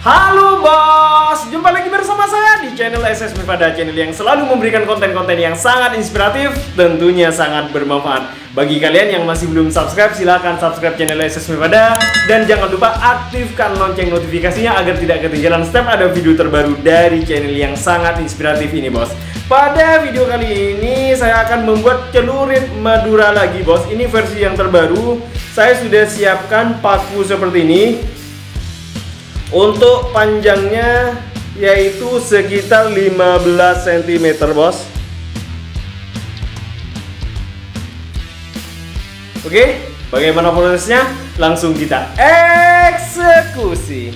Halo bos, jumpa lagi bersama saya di channel SS Mifada, channel yang selalu memberikan konten-konten yang sangat inspiratif, tentunya sangat bermanfaat. Bagi kalian yang masih belum subscribe, silahkan subscribe channel SS Mifada dan jangan lupa aktifkan lonceng notifikasinya agar tidak ketinggalan setiap ada video terbaru dari channel yang sangat inspiratif ini bos. Pada video kali ini saya akan membuat celurit Madura lagi bos. Ini versi yang terbaru. Saya sudah siapkan paku seperti ini. Untuk panjangnya yaitu sekitar 15 cm bos. Oke, bagaimana prosesnya? Langsung kita eksekusi.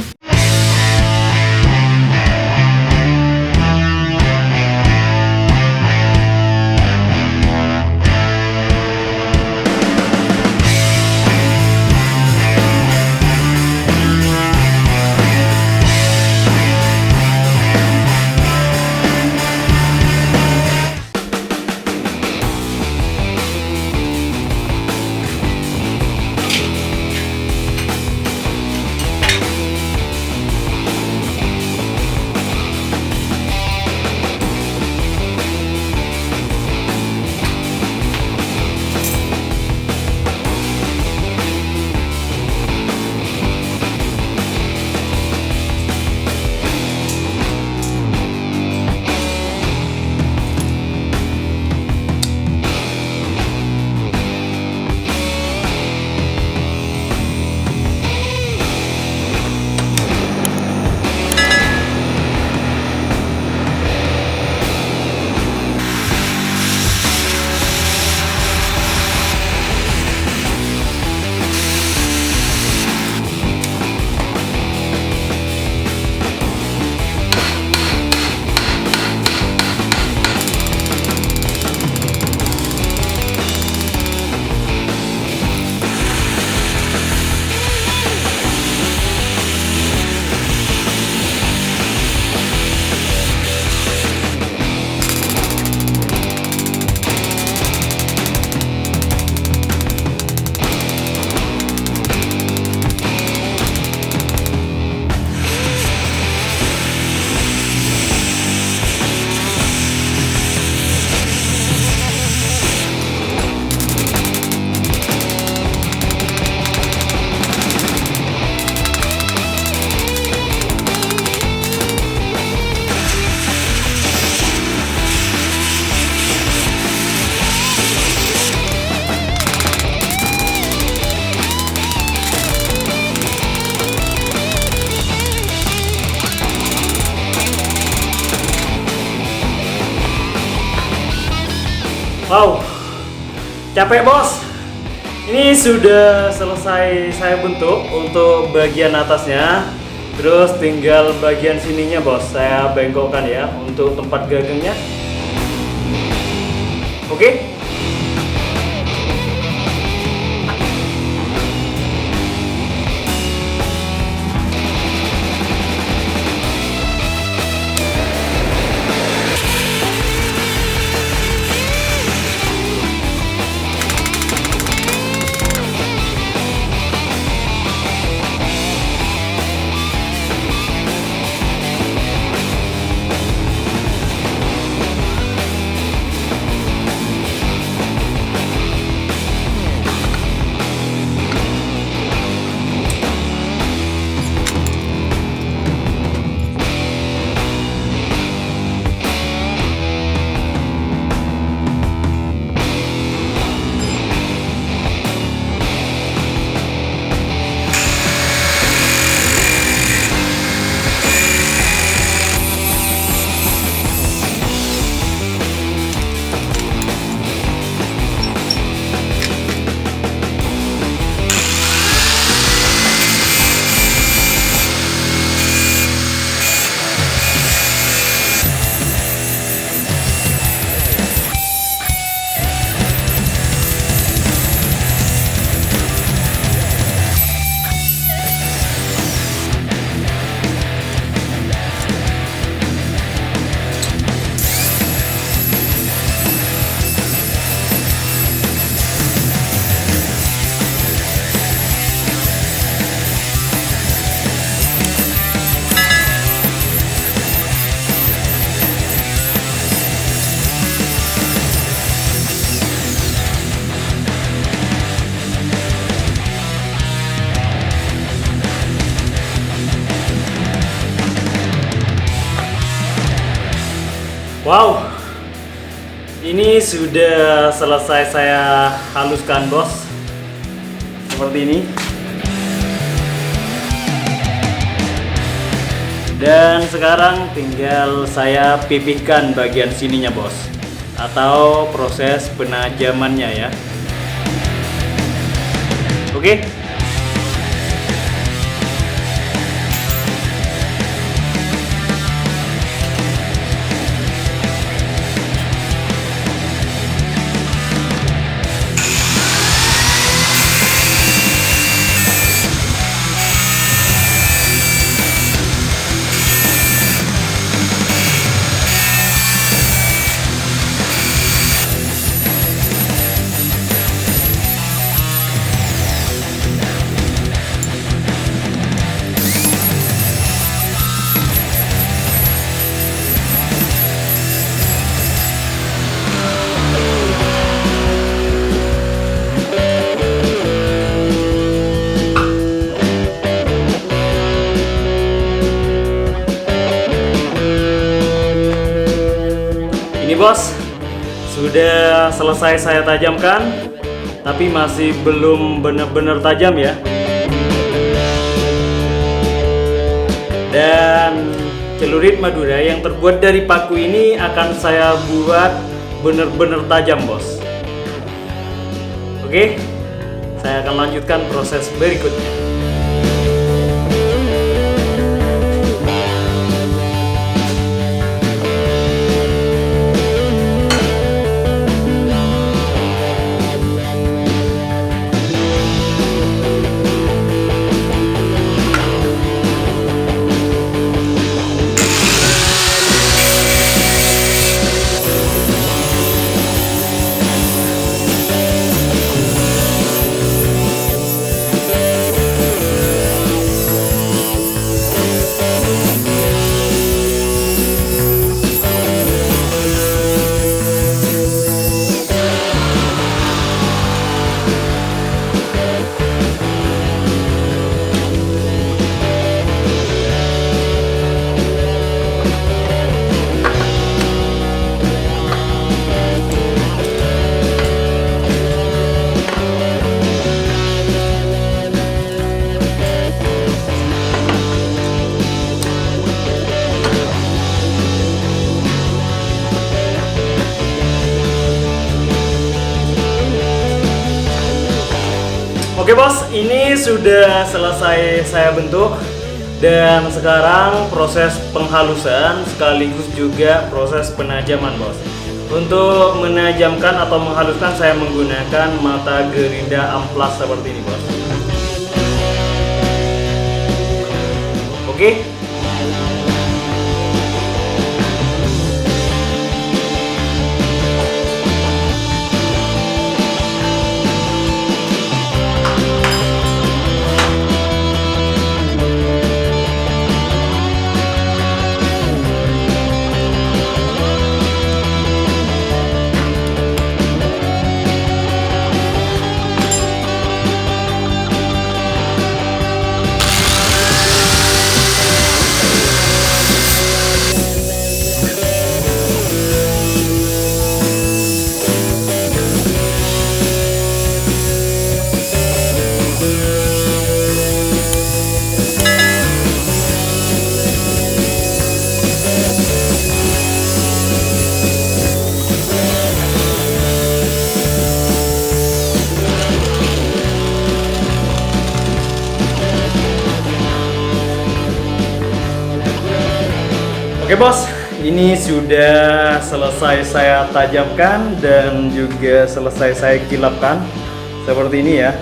Wow, capek bos. Ini sudah selesai saya bentuk untuk bagian atasnya. Terus tinggal bagian sininya bos, saya bengkokkan ya untuk tempat gagangnya. Oke. Wow, ini sudah selesai saya haluskan, bos. Seperti ini. Dan sekarang tinggal saya pipihkan bagian sininya, bos, atau proses penajamannya ya. Oke. Ini, bos, sudah selesai saya tajamkan, tapi masih belum benar-benar tajam ya. Dan celurit Madura yang terbuat dari paku ini akan saya buat benar-benar tajam, bos. Oke, saya akan lanjutkan proses berikutnya. Oke, bos, ini sudah selesai saya bentuk. Dan sekarang proses penghalusan sekaligus juga proses penajaman, bos. Untuk menajamkan atau menghaluskan saya menggunakan mata gerinda amplas seperti ini, bos. Oke. Oke, bos, ini sudah selesai saya tajamkan dan juga selesai saya kilapkan seperti ini ya.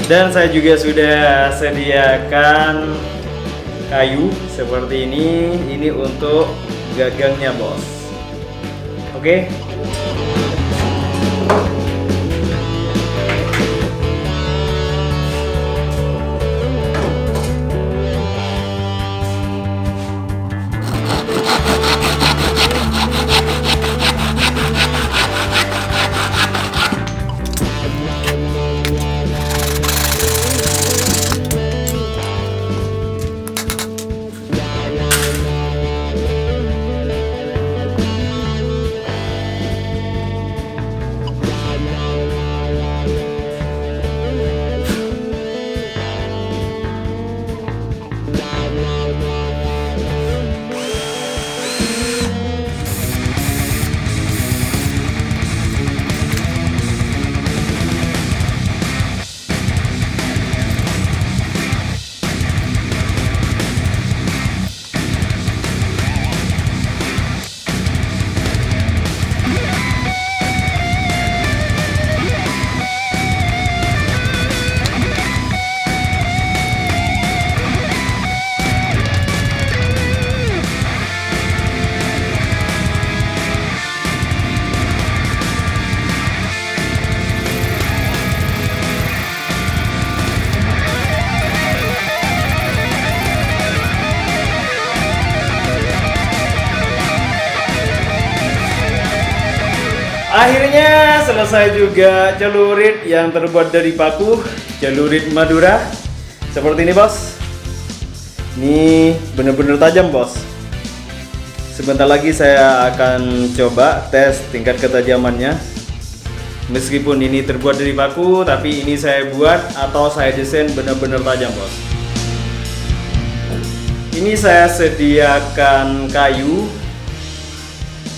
Dan saya juga sudah sediakan kayu seperti ini untuk gagangnya, bos. Oke. Akhirnya selesai juga celurit yang terbuat dari paku, celurit Madura. Seperti ini bos. Ini bener-bener tajam bos. Sebentar lagi saya akan coba tes tingkat ketajamannya. Meskipun ini terbuat dari paku, tapi ini saya buat atau saya desain bener-bener tajam bos. Ini saya sediakan kayu.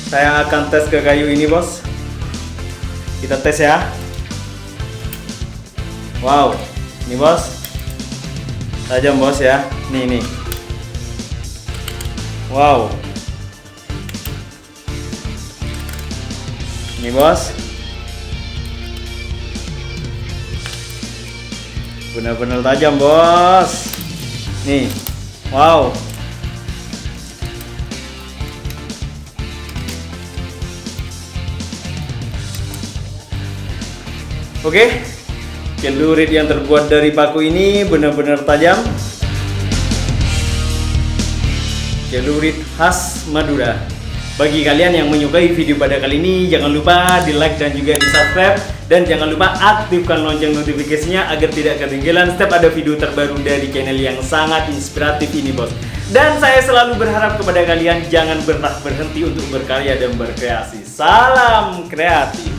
Saya akan tes ke kayu ini bos. Kita tes ya. Wow, ini bos, tajam bos ya. Nih. Wow. Ini bos, benar-benar tajam bos. Nih, wow. Oke, celurit yang terbuat dari paku ini benar-benar tajam. Celurit khas Madura. Bagi kalian yang menyukai video pada kali ini, jangan lupa di like dan juga di subscribe. Dan jangan lupa aktifkan lonceng notifikasinya agar tidak ketinggalan setiap ada video terbaru dari channel yang sangat inspiratif ini bos. Dan saya selalu berharap kepada kalian jangan pernah berhenti untuk berkarya dan berkreasi. Salam kreatif.